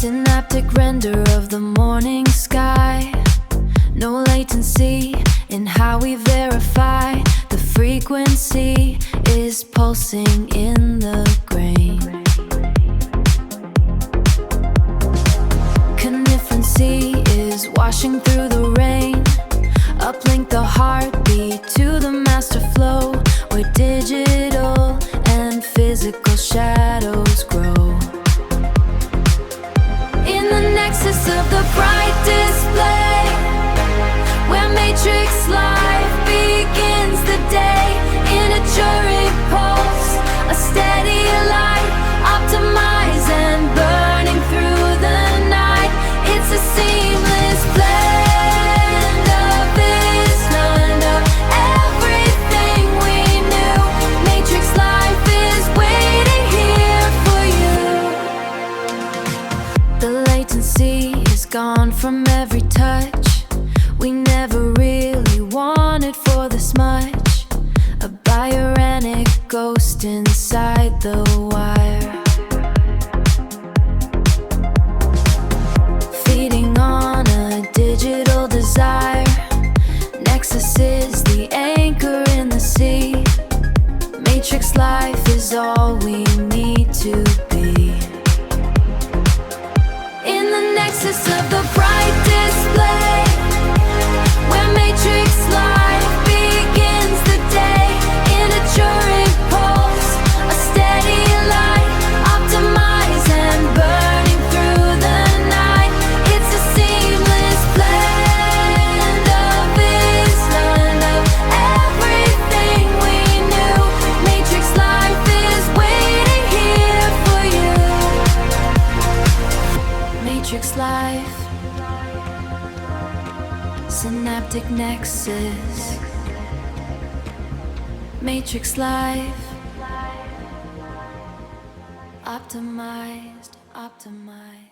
Synaptic render of the morning sky. No latency in how we verify. The frequency is pulsing in the grain. Coniferency is washing through the rain. Uplink the heartbeat to the master flow, where digital and physical shadows grow. In the nexus of the bright display, where matrix life begins the day. In a jury pulse, a steady light, optimize and burning through the night. It's a seamless blend of this, none of everything we knew. Matrix life is waiting here for you. The latency is gone from every touch. We never really wanted for this much. A bioranic ghost inside the wire, feeding on a digital desire. Nexus is the anchor in the sea. Matrix life is all we need to be. In the nexus of the bright display, where matrix life begins the day. In a Turing pulse, a steady light, optimize and burning through the night. It's a seamless blend of this, none of everything we knew. Matrix life is waiting here for you. Matrix life, synaptic nexus. Matrix life, optimized, optimized.